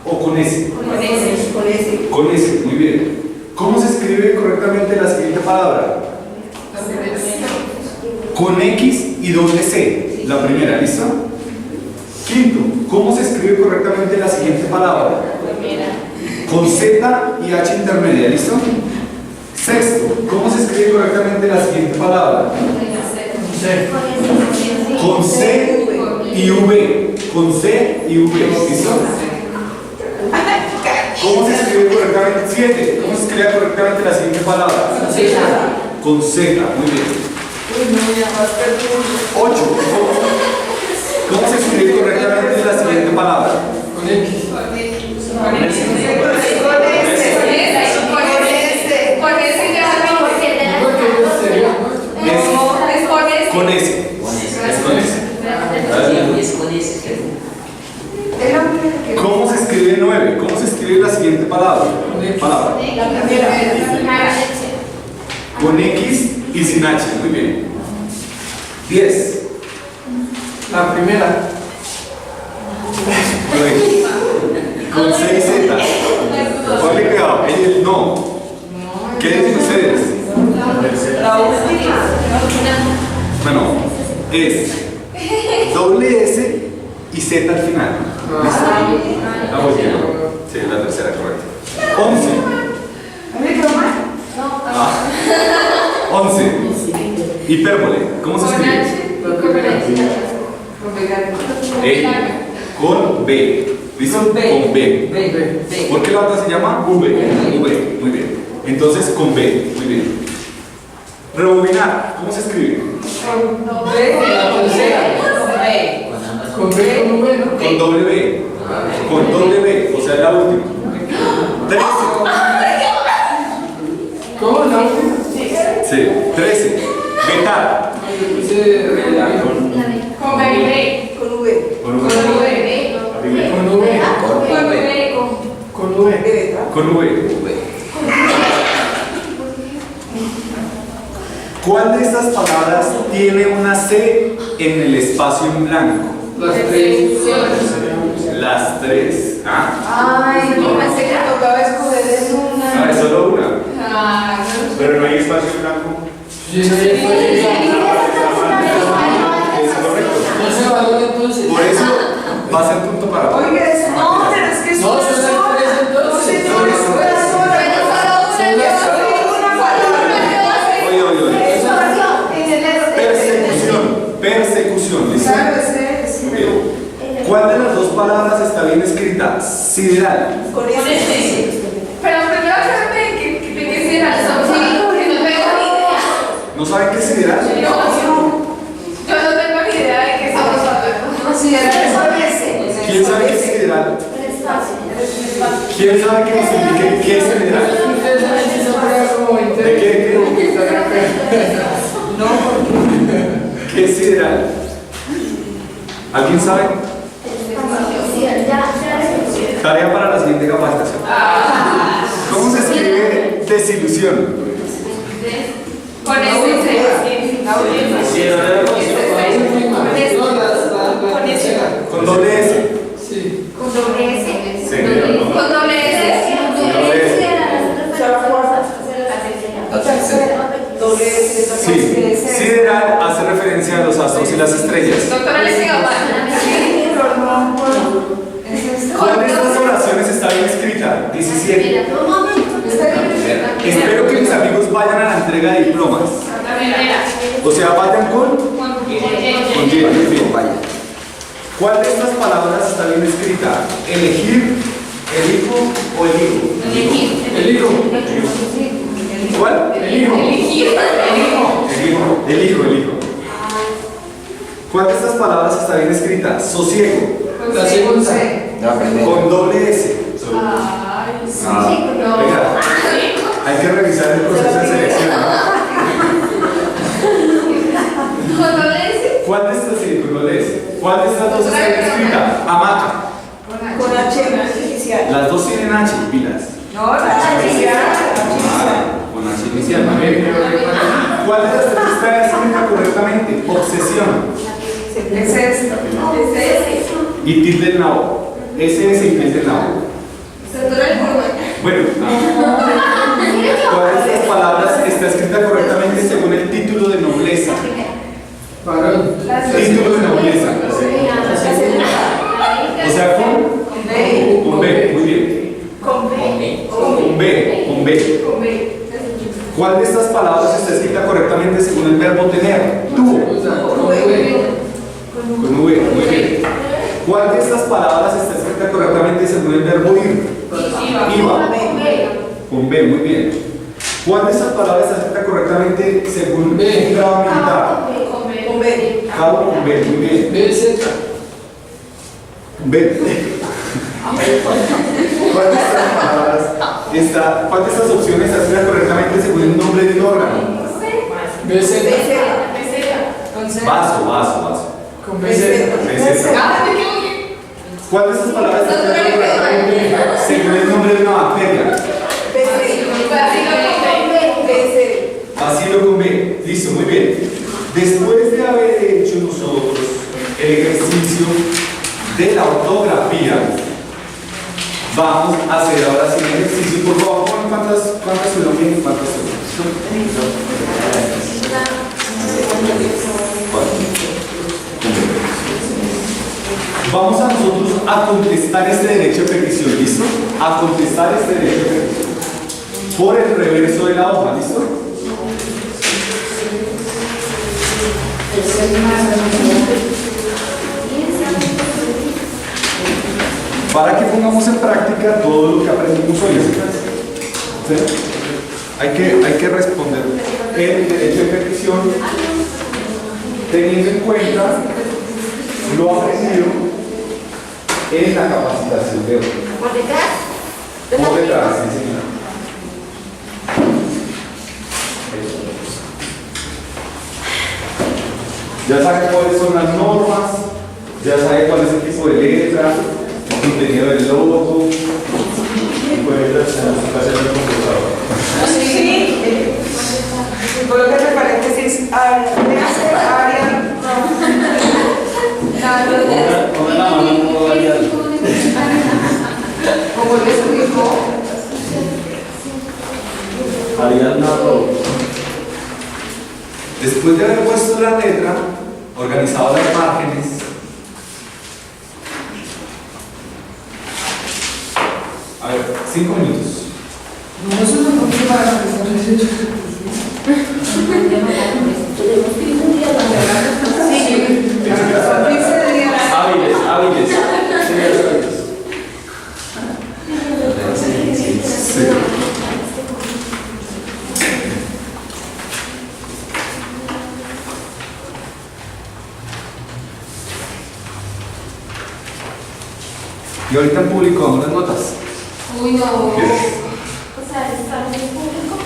Speaker 1: o con S?
Speaker 7: Con ese.
Speaker 1: Con S, muy bien. ¿Cómo se escribe correctamente la siguiente palabra? Con X y doble C, la primera, ¿listo? Quinto, ¿cómo se escribe correctamente la siguiente palabra? Con Z y H intermedia, ¿listo? Sexto, ¿cómo se escribe correctamente la siguiente palabra? Con C y V. Con C y V, ¿listo? ¿Cómo se escribe correctamente? 7. ¿Cómo se escribe correctamente la siguiente palabra? Con Z, muy bien. 8. ¿Cómo se escribe correctamente la siguiente palabra?
Speaker 2: con X.
Speaker 7: Con ese ya
Speaker 1: Con S. Es con S. ¿Cómo se escribe 9? ¿Cómo se escribe la siguiente palabra? Con X y sin H, muy bien. 10.
Speaker 2: La primera.
Speaker 1: Con 6 Z. Ponle cuidado, el no. ¿Qué dicen ustedes?
Speaker 5: La última.
Speaker 1: Bueno, es doble S y Z al final. ¿Listo? La última. Sí, la tercera, correcto. 11. Ah. 11. Hipérbole. ¿Cómo se escribe? Con B. ¿Listo? Con B. ¿Por qué la otra se llama V? V. Muy bien. Entonces con B. Muy bien. Rebobinar. ¿Cómo se escribe?
Speaker 2: Con B con V, ¿no?
Speaker 1: Con doble B. Con doble B. O sea, la última. 13.
Speaker 2: ¿Cómo? ¿La última?
Speaker 1: Sí. 13. Vetar.
Speaker 3: Con bebé.
Speaker 1: Con V.
Speaker 2: Con V. Con V.
Speaker 1: Con V. ¿Cuál de estas palabras tiene una C en el espacio en blanco?
Speaker 2: Las tres.
Speaker 1: Las 3. ¿Ah?
Speaker 5: Ay, no pensé que tocaba escoger en una.
Speaker 1: Ah, es solo una.
Speaker 3: Ah,
Speaker 1: Pero no hay espacio en blanco.
Speaker 2: Sí, no hay espacio.
Speaker 1: Es correcto.
Speaker 2: No se valora entonces.
Speaker 1: Por eso va a ser punto para todos.
Speaker 5: Oiga, eso no, pero es que es
Speaker 2: No,
Speaker 5: una
Speaker 2: son las
Speaker 5: sola.
Speaker 2: tres entonces.
Speaker 5: No, es una sola.
Speaker 1: Oye. Persecución. ¿Listo?
Speaker 5: Claro, ese.
Speaker 1: Muy bien. ¿Cuál de las dos palabras está bien escrita? Sideral.
Speaker 5: Con ese.
Speaker 3: Pero primero aclárame que será el sombrero, que no tengo ni idea.
Speaker 1: ¿No saben qué es sideral?
Speaker 3: Yo no tengo ni idea de qué estamos hablando.
Speaker 5: No, sí, era ese.
Speaker 1: ¿Quién sabe qué es sideral? ¿Quién sabe qué significa qué es sideral?
Speaker 2: Ustedes saben que eso fuera como
Speaker 1: ¿De qué?
Speaker 5: No, porque.
Speaker 1: ¿Qué es sideral? ¿Alguien sabe? Tarea para la siguiente capacitación. ¿Cómo se escribe desilusión?
Speaker 3: Con ese
Speaker 1: Con doble S.
Speaker 2: Sí.
Speaker 3: Con doble S.
Speaker 1: Sí.
Speaker 3: Con doble S.
Speaker 1: Sí. Sideral hace referencia a los astros y las estrellas.
Speaker 3: Doctora, le sigo mal.
Speaker 1: ¿Cuál de estas oraciones está bien escrita? 17. Espero que mis amigos vayan a la entrega de diplomas.
Speaker 3: La primera.
Speaker 1: O sea, vayan con
Speaker 3: Con
Speaker 1: bien, muy bien. ¿Cuál de estas palabras está bien escrita? Elegir, elijo o elijo.
Speaker 2: El hijo.
Speaker 1: ¿Cuál?
Speaker 2: El hijo.
Speaker 1: Elijo. ¿Cuál de estas palabras está bien escrita? Sosiego.
Speaker 2: La segunda.
Speaker 1: Con doble S. Venga, hay que revisar el proceso de selección.
Speaker 3: Con doble S.
Speaker 1: ¿Cuál de estas sí, con doble S? ¿Cuál de estas dos está bien escrita? Hamaca.
Speaker 5: Con H artificial.
Speaker 1: Las dos tienen H, pilas.
Speaker 5: No, la artificial.
Speaker 1: Con H inicial, muy bien. ¿Cuál de las tres está escrita correctamente? Obsesión.
Speaker 5: Es esta.
Speaker 1: Y tilde en la O. Ese es el tilde en la O. Bueno, ¿cuál de estas palabras está escrita correctamente según el título de nobleza?
Speaker 2: Varón.
Speaker 1: Título de nobleza. O sea, con B, muy bien. Con B. ¿Cuál de estas palabras está escrita correctamente según el verbo tener? Tuvo.
Speaker 2: Con V.
Speaker 1: Con V, muy bien. ¿Cuál de estas palabras está escrita correctamente según el verbo ir? Iba. Con B, muy bien. ¿Cuál de estas palabras está escrita correctamente según
Speaker 2: B.
Speaker 1: el grado militar? Cabo con B, muy bien.
Speaker 2: BZ.
Speaker 1: B. ¿Cuál de estas opciones está escrita correctamente según el nombre de un órgano?
Speaker 2: BZ.
Speaker 1: Vaso.
Speaker 2: Con BZ.
Speaker 1: ¿Cuál de estas palabras está escrita correctamente según el nombre de una bacteria? Bacilo con B. listo, muy bien. Después de haber hecho nosotros el ejercicio de la ortografía, vamos a hacer ahora sí el ejercicio. Por favor, pongan cuántas son bien, cuántas son. Vamos a nosotros a contestar este derecho de petición, ¿listo? A contestar este derecho de petición por el reverso de la hoja, ¿listo? Para que pongamos en práctica todo lo que aprendimos hoy. ¿Sí? Hay que responder el derecho de petición teniendo en cuenta lo aprendido en la capacitación de hoy.
Speaker 3: ¿Por detrás?
Speaker 1: Por detrás, sí, señora. Ya sabe cuáles son las normas, ya sabe cuál es el tipo de letra, el contenido del logo. Y puede hacer el computador.
Speaker 5: Sí. Coloca entre paréntesis área.
Speaker 6: Con la mano no puedo variar.
Speaker 5: Como les dijo,
Speaker 6: Ariadna Rowe.
Speaker 1: Después de haber puesto la letra, organizado las márgenes, a ver, 5 minutos.
Speaker 5: no es una cosa para realizar eso.
Speaker 6: Hábiles.
Speaker 1: Sí. Y ahorita en público damos las notas.
Speaker 7: Uy, no.
Speaker 1: ¿Quieres?
Speaker 7: O sea, estamos en público.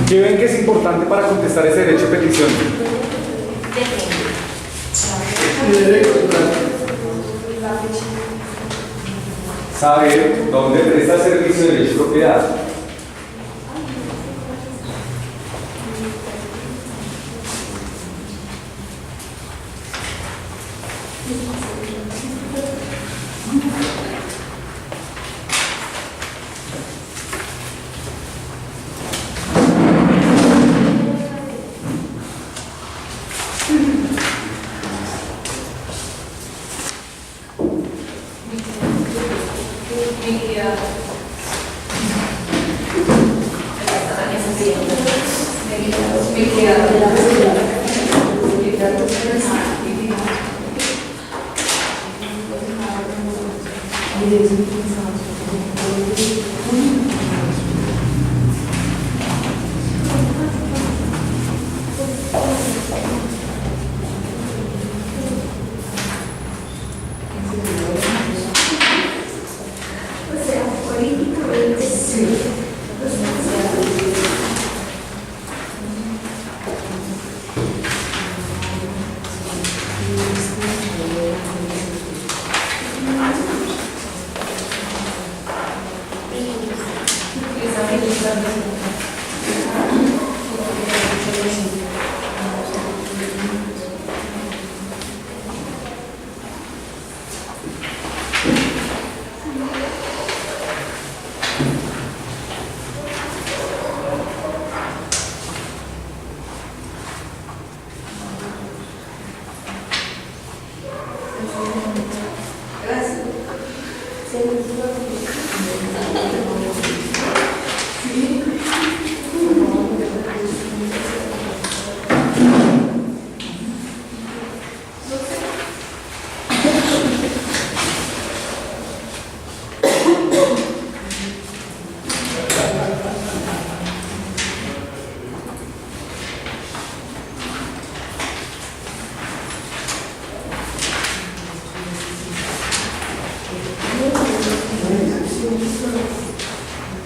Speaker 1: ¿Qué ven que es importante para contestar ese derecho de petición? Saber dónde presta servicio de derecho de propiedad.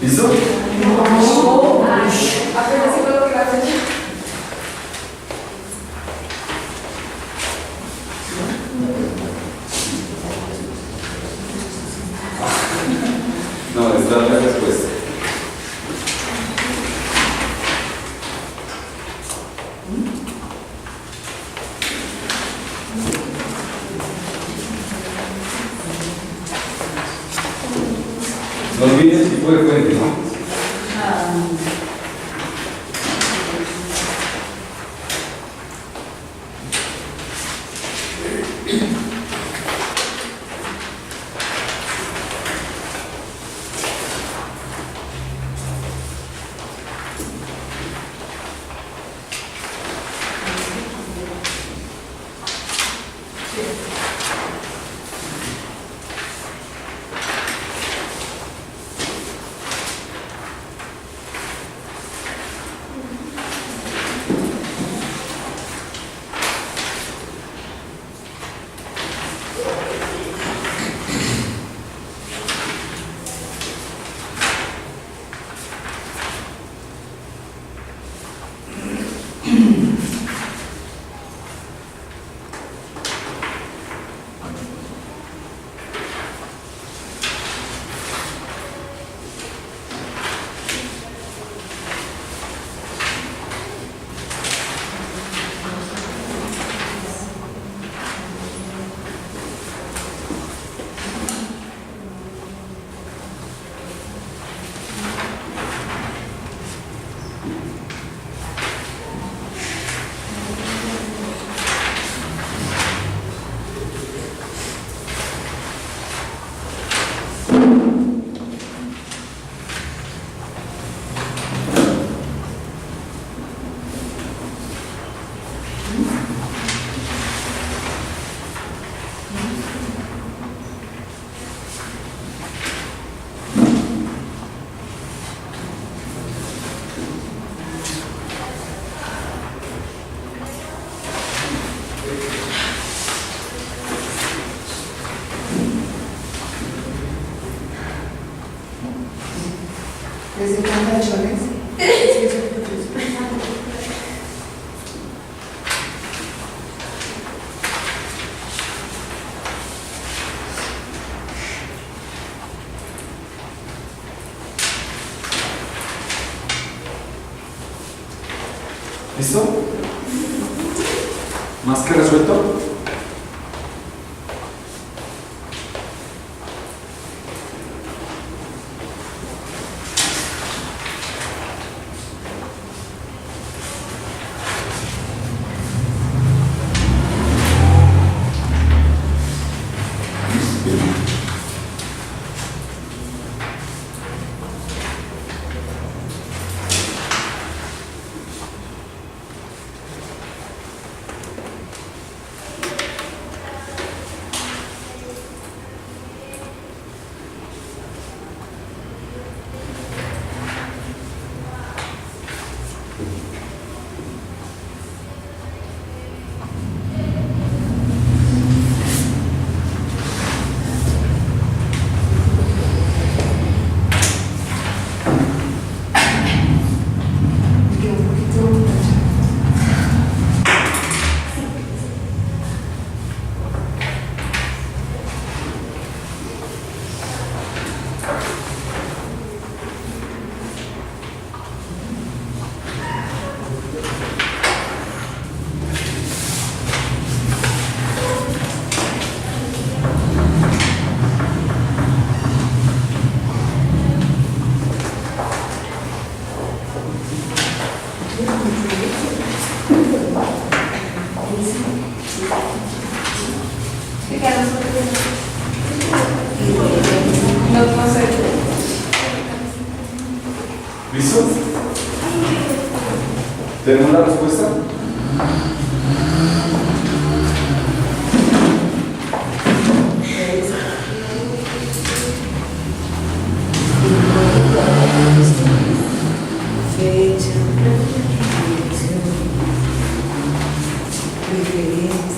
Speaker 1: ¿Listo?
Speaker 5: Apenas si puedo quedar fecha.
Speaker 1: respuesta. No olviden el tipo de fuente, ¿no?
Speaker 5: ¿Les encantan chones?
Speaker 1: ¿Listo? ¿Más que resuelto? ¿Listo? ¿Tenemos la respuesta?
Speaker 5: Fecha, referencia.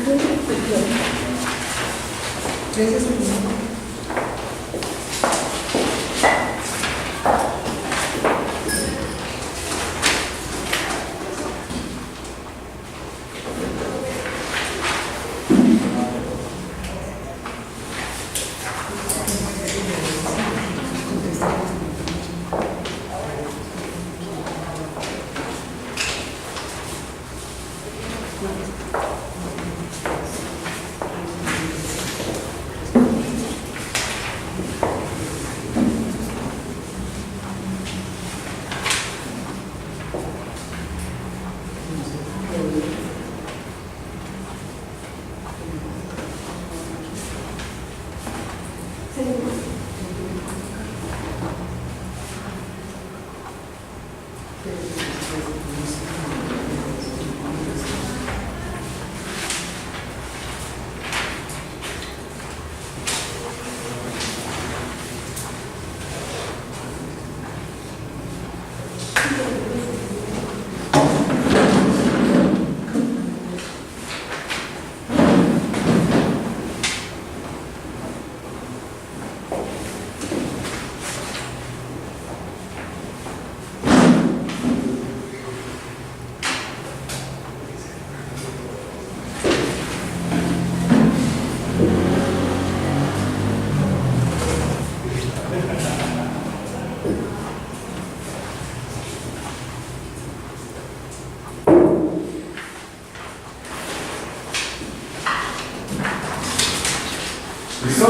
Speaker 5: Gracias.
Speaker 1: ¿Listo?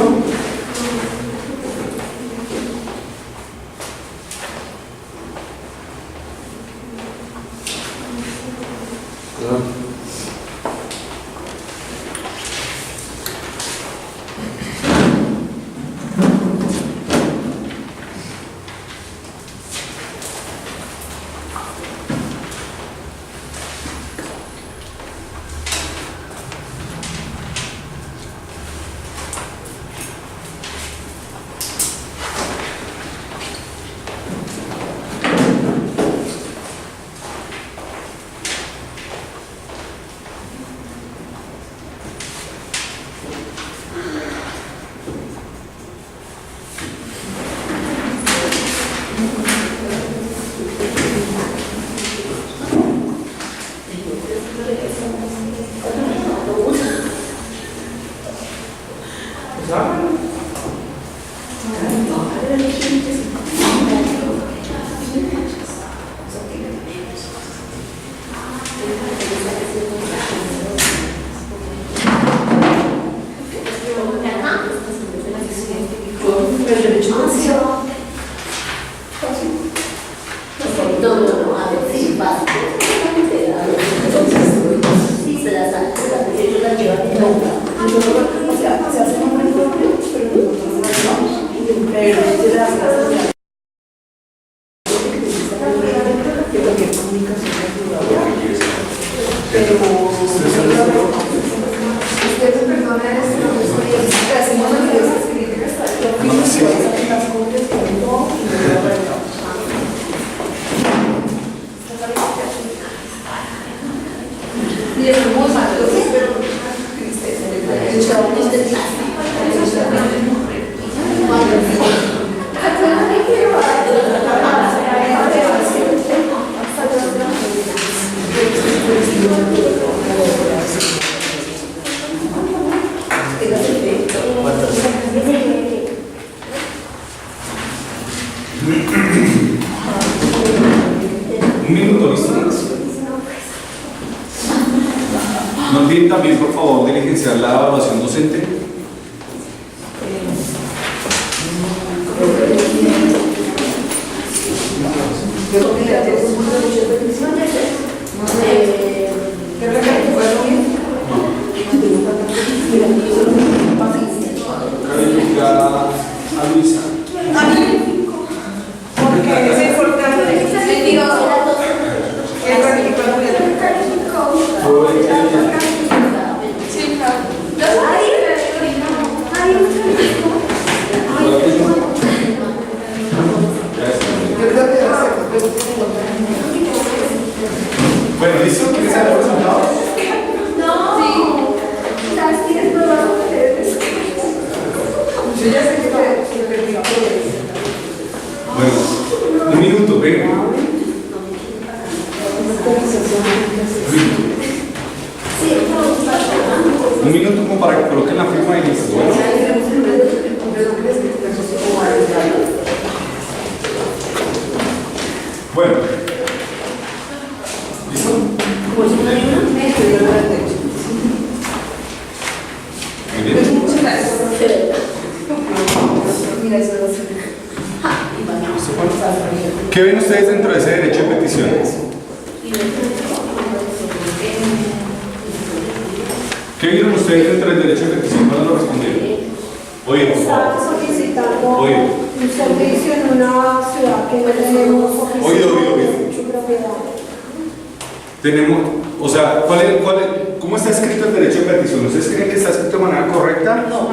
Speaker 1: Un minuto, ¿listo? No olviden también, por favor, diligenciar la evaluación docente. Califica a Luisa.
Speaker 5: Porque es importante. Yo creo que debe ser. Yo ya sé que te permito.
Speaker 1: Bueno, un minuto, venga. Un minuto como para que coloquen la firma y listo. Bueno. ¿Listo? Muy bien.
Speaker 5: Muchas gracias. Mira, eso es así.
Speaker 1: ¿Qué ven ustedes dentro de ese derecho de petición? ¿Qué vieron ustedes dentro del derecho de petición cuando lo respondieron? Oye,
Speaker 4: Estaba solicitando
Speaker 1: Oye.
Speaker 4: un servicio en una ciudad que no tenemos oficina
Speaker 1: Oído.
Speaker 4: de su propiedad.
Speaker 1: tenemos, o sea, ¿cómo está escrito el derecho de petición? ¿Ustedes creen que está escrito de manera correcta?
Speaker 4: No,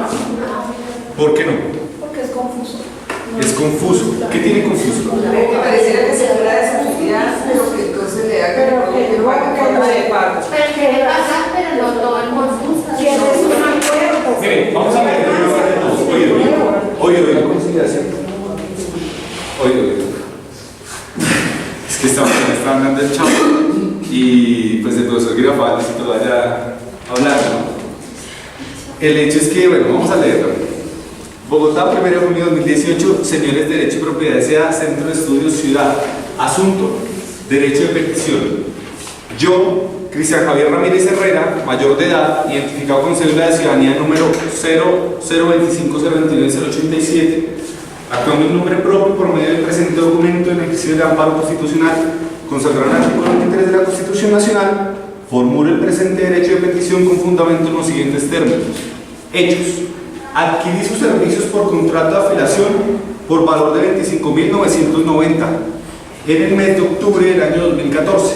Speaker 1: ¿Por qué no?
Speaker 4: porque es confuso.
Speaker 1: Es confuso. ¿Qué tiene confuso?
Speaker 5: Me pareciera que se habla de seguridad, pero que entonces le haga
Speaker 4: Pero que no,
Speaker 5: forma de pago.
Speaker 3: Pero que le pasa, pero no todo el mundo.
Speaker 4: ¿Quién es un acuerdo?
Speaker 1: Miren, vamos a ver de todos. Oye, conciliación. Oye. Es que estaba hablando del chavo y pues el profesor Girafal necesito vaya a hablar, ¿no? El hecho es que, bueno, vamos a leerlo. Bogotá, 1 de junio de 2018, señores, derecho y propiedad S.A., Centro de Estudios Ciudad. Asunto, derecho de petición. Yo, Cristian Javier Ramírez Herrera, mayor de edad, identificado con cédula de ciudadanía número 0025021-087, actuando en nombre propio por medio del presente documento en ejercicio de amparo constitucional, consagrado en el artículo 23 de la Constitución Nacional, formulo el presente derecho de petición con fundamento en los siguientes términos. Hechos. Adquirí sus servicios por contrato de afiliación por valor de 25.990 en el mes de octubre del año 2014.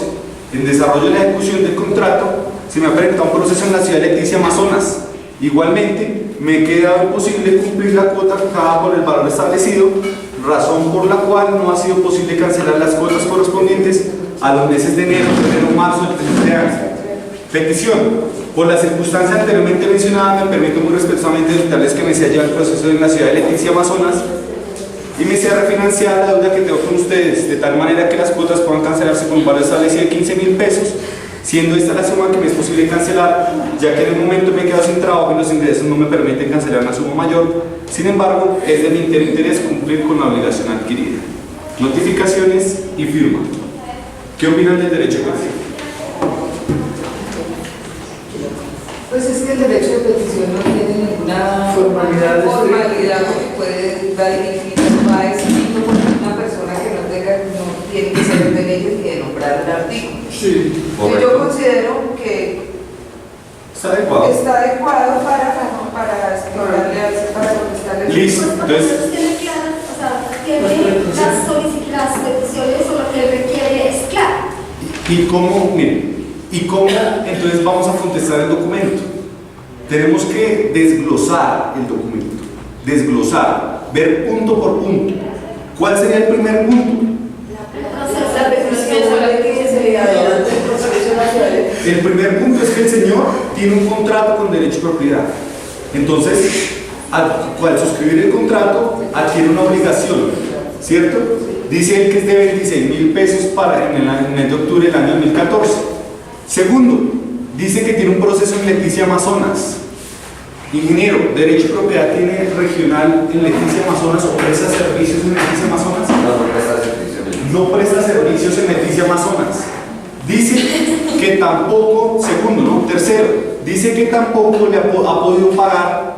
Speaker 1: En desarrollo de la ejecución del contrato, se me ha presentado un proceso en la ciudad de Leticia, Amazonas. Igualmente, me he quedado imposible cumplir la cuota fijada por el valor establecido, razón por la cual no ha sido posible cancelar las cuotas correspondientes a los meses de enero, febrero, marzo del presente año. Petición. Por la circunstancia anteriormente mencionada, me permito muy respetuosamente detalles que me sea llevar el proceso en la ciudad de Leticia, Amazonas, y me sea refinanciada la deuda que tengo con ustedes, de tal manera que las cuotas puedan cancelarse con un valor establecido de 15.000 pesos, siendo esta la suma que me es posible cancelar, ya que en el momento me he quedado sin trabajo y los ingresos no me permiten cancelar una suma mayor. Sin embargo, es de mi interés cumplir con la obligación adquirida. Notificaciones y firma. ¿Qué opinan del derecho de petición?
Speaker 5: Pues es que el derecho de petición no tiene ninguna
Speaker 2: Formalidad
Speaker 5: que puede dar infinitas va escrito por una persona que no tiene que ser de leyes ni de nombrar el artículo.
Speaker 2: Sí.
Speaker 5: Yo considero que
Speaker 1: ¿Está adecuado?
Speaker 5: está adecuado para contestarle.
Speaker 1: Listo. Entonces,
Speaker 7: tiene claras, o sea, tiene las peticiones o lo que requiere es claro.
Speaker 1: ¿y cómo? Miren, ¿y cómo entonces vamos a contestar el documento? Tenemos que desglosar el documento, desglosar, ver punto por punto. ¿Cuál sería el primer punto? El primer punto es que el señor tiene un contrato con derecho de propiedad. Entonces, al suscribir el contrato, adquiere una obligación, ¿cierto? Dice él que es de 26.000 pesos para en el mes de octubre del año 2014. Segundo, dice que tiene un proceso en Leticia, Amazonas. Ingeniero, derecho y propiedad tiene regional en Leticia, Amazonas o presta servicios en Leticia, Amazonas. No presta servicios en Leticia, Amazonas. Dice que tampoco, segundo, ¿no? Tercero, dice que tampoco le ha podido pagar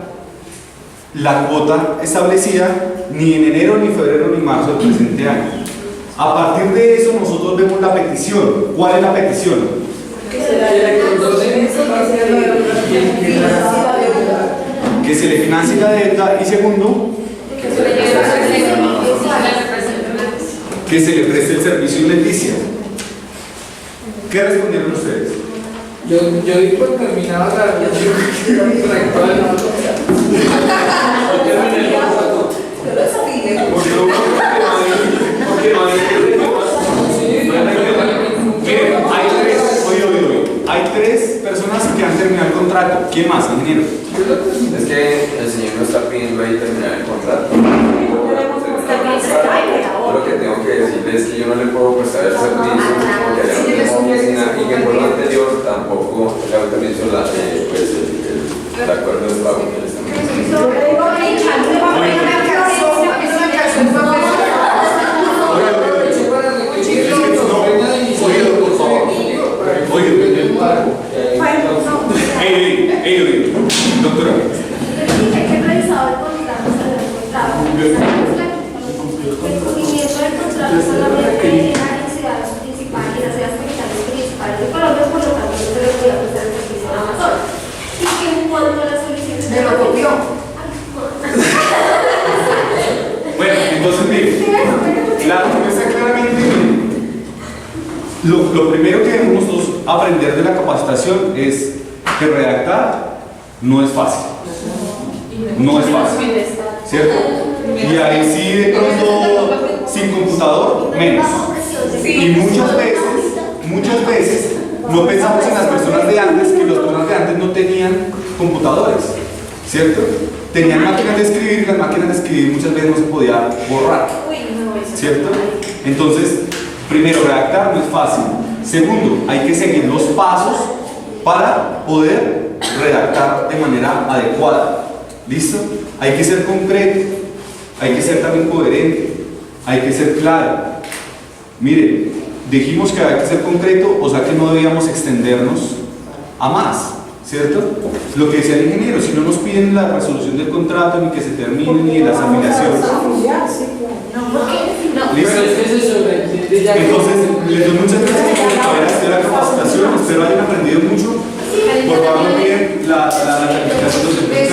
Speaker 1: la cuota establecida ni en enero, ni febrero, ni marzo del presente año. A partir de eso nosotros vemos la petición. ¿Cuál es la petición? Que se le financie la deuda y segundo, que se le preste el servicio en Leticia. ¿Qué respondieron ustedes?
Speaker 2: Yo di por terminado la reunión rectora de la
Speaker 1: Porque no hay tres personas que han terminado el contrato. Claro, ¿quién más, ingeniero?
Speaker 8: Es que el señor no está pidiendo ahí terminar el contrato. Yo lo que tengo que decirle es que yo no le puedo prestar el servicio porque allá no tengo oficina y que por lo anterior tampoco le autorizo el acuerdo de pago que le estamos
Speaker 1: Doctora.
Speaker 7: Que revisado el contrato, se lo he encontrado. El cumplimiento del contrato solamente en las ciudades principales y las ciudades capitales principales de Colombia, por lo tanto no se le podía prestar el servicio a Amazon. Y que en cuanto a las solicitudes
Speaker 5: Me lo copió.
Speaker 1: Bueno, entonces mire, la respuesta claramente, lo primero que debemos nosotros aprender de la capacitación es que redactar no es fácil. No es fácil, ¿cierto? Y ahí sí de pronto sin computador, menos. Y muchas veces no pensamos en las personas de antes, que las personas de antes no tenían computadores, ¿cierto? Tenían máquinas de escribir y las máquinas de escribir muchas veces no se podía borrar, ¿cierto? Entonces, primero, redactar no es fácil. Segundo, hay que seguir los pasos para poder redactar de manera adecuada. ¿Listo? Hay que ser concreto, hay que ser también coherente, hay que ser claro. Miren, dijimos que hay que ser concreto, o sea que no debíamos extendernos a más, ¿cierto? Lo que decía el ingeniero, si no nos piden la resolución del contrato, ni que se termine, ni las afiliaciones. ¿Listo? Entonces, les doy muchas gracias por haber asistido a la capacitación, espero hayan aprendido mucho. Por favor, no olviden la calificación de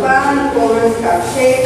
Speaker 5: pan, café,